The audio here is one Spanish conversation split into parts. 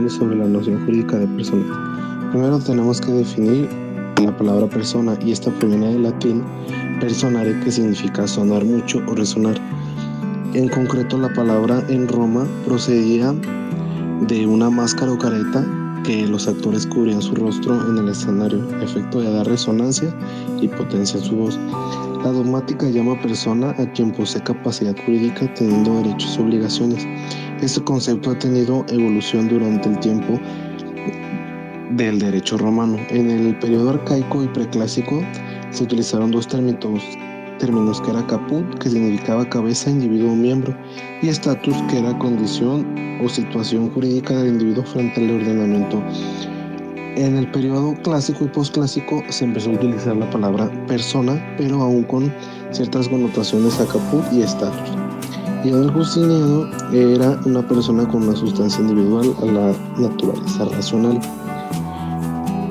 generales sobre la noción jurídica de personas. Primero tenemos que definir la palabra persona, y esta proviene del latín personare, que significa sonar mucho o resonar. En concreto, la palabra en Roma procedía de una máscara o careta que los actores cubrían su rostro en el escenario, efecto de dar resonancia y potencia a su voz. La dogmática llama persona a quien posee capacidad jurídica teniendo derechos y obligaciones. Este concepto ha tenido evolución durante el tiempo del derecho romano. En el periodo arcaico y preclásico se utilizaron dos términos, que era caput, que significaba cabeza, individuo o miembro, y status, que era condición o situación jurídica del individuo frente al ordenamiento. En el periodo clásico y posclásico se empezó a utilizar la palabra persona, pero aún con ciertas connotaciones a caput y status. Y en el Justiniano era una persona con una sustancia individual a la naturaleza racional.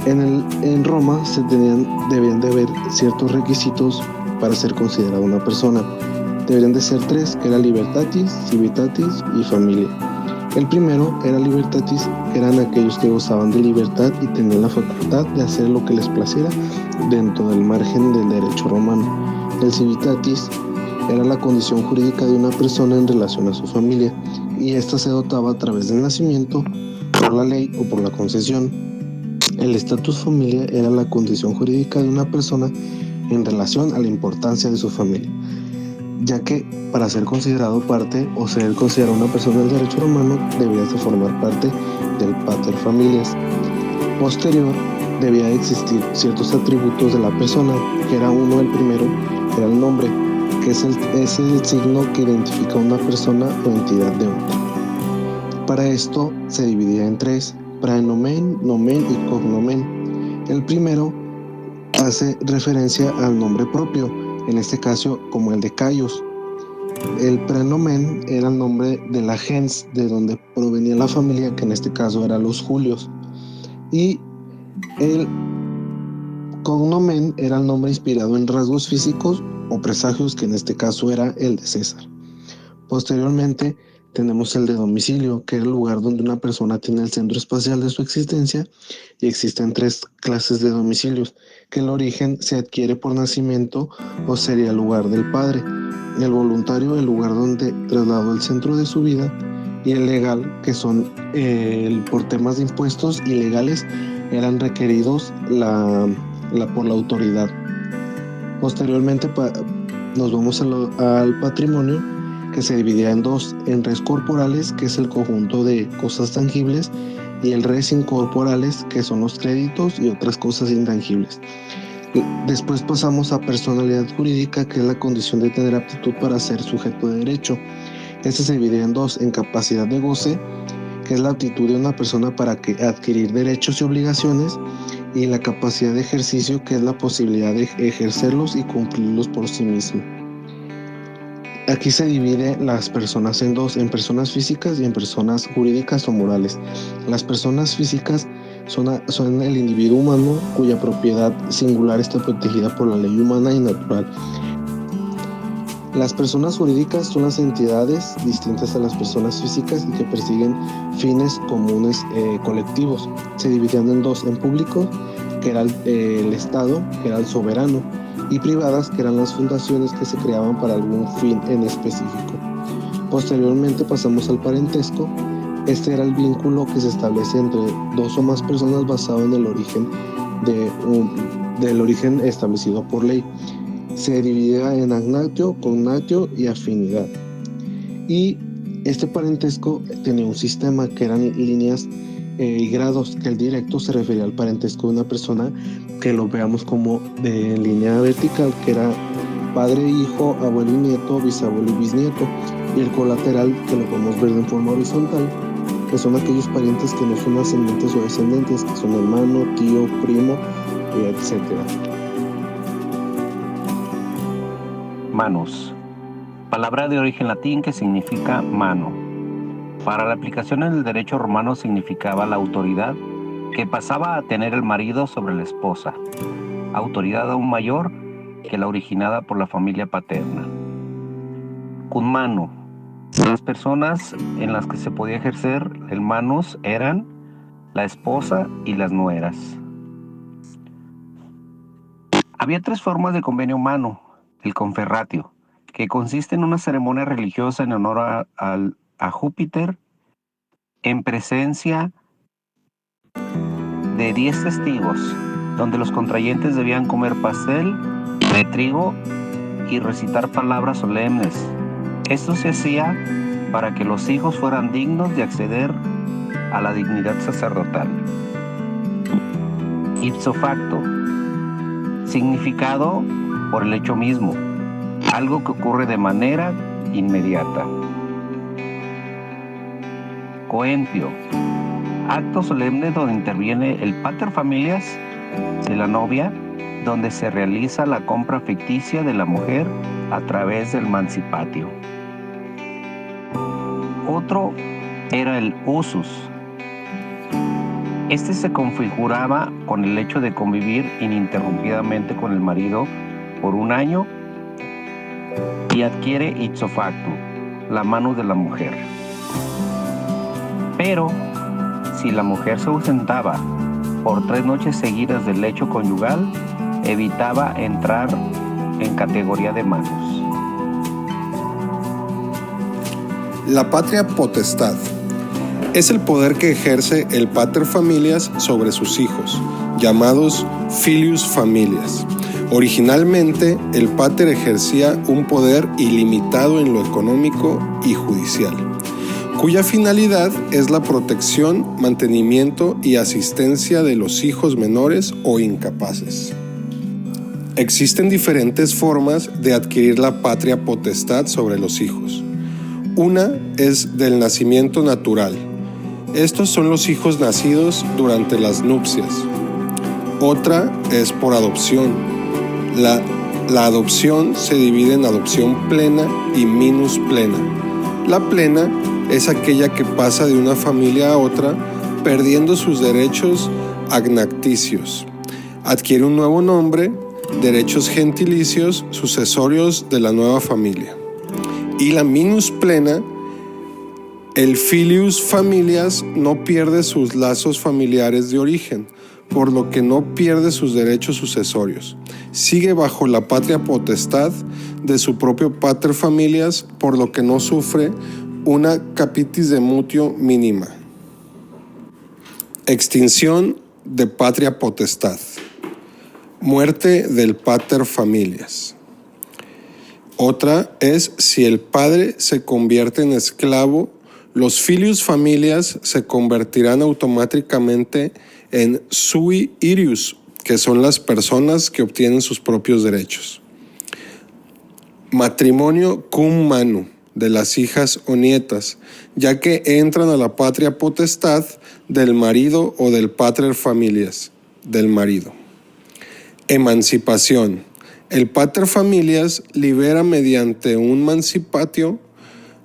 En Roma debían de haber ciertos requisitos para ser considerada una persona. Deberían de ser tres, que era libertatis, civitatis y familia. El primero era libertatis, que eran aquellos que gozaban de libertad y tenían la facultad de hacer lo que les placiera dentro del margen del derecho romano. El civitatis era la condición jurídica de una persona en relación a su familia, y esta se dotaba a través del nacimiento, por la ley o por la concesión. El estatus familia era la condición jurídica de una persona en relación a la importancia de su familia, ya que para ser considerado parte o ser considerado una persona del derecho romano debías de formar parte del pater familias. Posterior, debía existir ciertos atributos de la persona, que era uno, el primero, era el nombre, que es el signo que identifica a una persona o entidad de otra. Para esto se dividía en tres: praenomen, nomen y cognomen. El primero hace referencia al nombre propio, en este caso como el de Caius. El prenomen era el nombre de la gens de donde provenía la familia, que en este caso eran los Julios. Y el cognomen era el nombre inspirado en rasgos físicos o presagios, que en este caso era el de César. Posteriormente tenemos el de domicilio, que es el lugar donde una persona tiene el centro espacial de su existencia, y existen tres clases de domicilios, que el origen se adquiere por nacimiento o sería el lugar del padre, el voluntario el lugar donde trasladó el centro de su vida, y el legal, que son por temas de impuestos ilegales eran requeridos por la autoridad. Posteriormente nos vamos al patrimonio, que se dividía en dos: en res corporales, que es el conjunto de cosas tangibles, y el res incorporales, que son los créditos y otras cosas intangibles. Después pasamos a personalidad jurídica, que es la condición de tener aptitud para ser sujeto de derecho. Este se divide en dos: en capacidad de goce, que es la aptitud de una persona para adquirir derechos y obligaciones, y la capacidad de ejercicio, que es la posibilidad de ejercerlos y cumplirlos por sí mismo. Aquí se divide las personas en dos: en personas físicas y en personas jurídicas o morales. Las personas físicas son el individuo humano cuya propiedad singular está protegida por la ley humana y natural. Las personas jurídicas son las entidades distintas a las personas físicas y que persiguen fines comunes colectivos. Se dividían en dos: en público, que era el Estado, que era el soberano, y privadas, que eran las fundaciones que se creaban para algún fin en específico. Posteriormente pasamos al parentesco. Este era el vínculo que se establece entre dos o más personas basado en el origen del origen establecido por ley. Se dividía en agnatio, cognatio y afinidad. Y este parentesco tenía un sistema que eran líneas y grados, que el directo se refería al parentesco de una persona que lo veamos como de línea vertical, que era padre, hijo, abuelo y nieto, bisabuelo y bisnieto, y el colateral, que lo podemos ver de forma horizontal, que son aquellos parientes que no son ascendentes o descendentes, que son hermano, tío, primo, etc. Manus, palabra de origen latín que significa mano. Para la aplicación en el derecho romano significaba la autoridad que pasaba a tener el marido sobre la esposa, autoridad aún mayor que la originada por la familia paterna. Cum mano, las personas en las que se podía ejercer el manus eran la esposa y las nueras. Había 3 formas de convenio humano. El conferratio, que consiste en una ceremonia religiosa en honor a Júpiter, en presencia de 10 testigos, donde los contrayentes debían comer pastel de trigo y recitar palabras solemnes. Esto se hacía para que los hijos fueran dignos de acceder a la dignidad sacerdotal. Ipso facto, significado por el hecho mismo, algo que ocurre de manera inmediata. Coentio, acto solemne donde interviene el pater familias de la novia, donde se realiza la compra ficticia de la mujer a través del mancipatio. Otro era el usus. Este se configuraba con el hecho de convivir ininterrumpidamente con el marido por 1 año y adquiere ipso facto, la mano de la mujer. Pero si la mujer se ausentaba por 3 noches seguidas del lecho conyugal, evitaba entrar en categoría de manos. La patria potestad es el poder que ejerce el pater familias sobre sus hijos, llamados filius familias. Originalmente, el pater ejercía un poder ilimitado en lo económico y judicial, cuya finalidad es la protección, mantenimiento y asistencia de los hijos menores o incapaces. Existen diferentes formas de adquirir la patria potestad sobre los hijos. Una es del nacimiento natural. Estos son los hijos nacidos durante las nupcias. Otra es por adopción. La adopción se divide en adopción plena y minus plena. La plena es aquella que pasa de una familia a otra perdiendo sus derechos agnacticios. Adquiere un nuevo nombre, derechos gentilicios sucesorios de la nueva familia. Y la minus plena, el filius familias no pierde sus lazos familiares de origen, por lo que no pierde sus derechos sucesorios. Sigue bajo la patria potestad de su propio pater familias, por lo que no sufre una capitis de mutio mínima. Extinción de patria potestad. Muerte del pater familias. Otra es si el padre se convierte en esclavo, los filius familias se convertirán automáticamente en sui irius, que son las personas que obtienen sus propios derechos. Matrimonio cum manu, de las hijas o nietas, ya que entran a la patria potestad del marido o del pater familias, del marido. Emancipación. El pater familias libera mediante un mancipatio.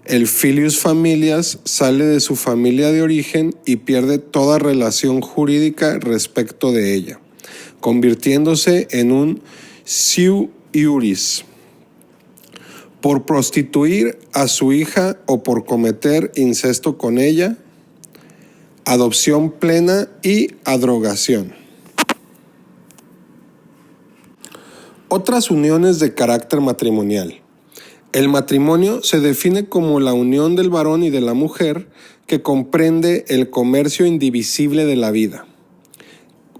El filius familias sale de su familia de origen y pierde toda relación jurídica respecto de ella, convirtiéndose en un sui iuris. Por prostituir a su hija o por cometer incesto con ella, adopción plena y adrogación. Otras uniones de carácter matrimonial. El matrimonio se define como la unión del varón y de la mujer que comprende el comercio indivisible de la vida.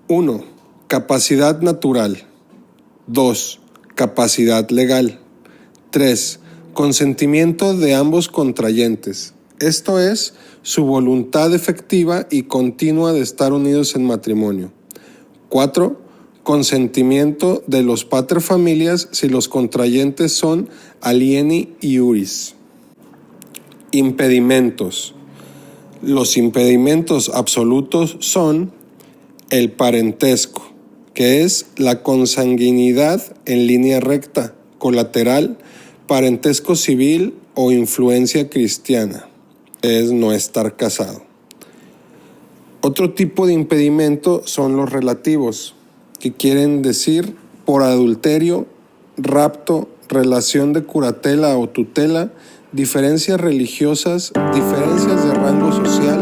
1. Capacidad natural. 2. Capacidad legal. 3. Consentimiento de ambos contrayentes. Esto es, su voluntad efectiva y continua de estar unidos en matrimonio. 4. Consentimiento de los pater familias si los contrayentes son alieni iuris. Impedimentos. Los impedimentos absolutos son el parentesco, que es la consanguinidad en línea recta, colateral, parentesco civil o influencia cristiana, es no estar casado. Otro tipo de impedimento son los relativos, que quieren decir por adulterio, rapto, relación de curatela o tutela, diferencias religiosas, diferencias de rango social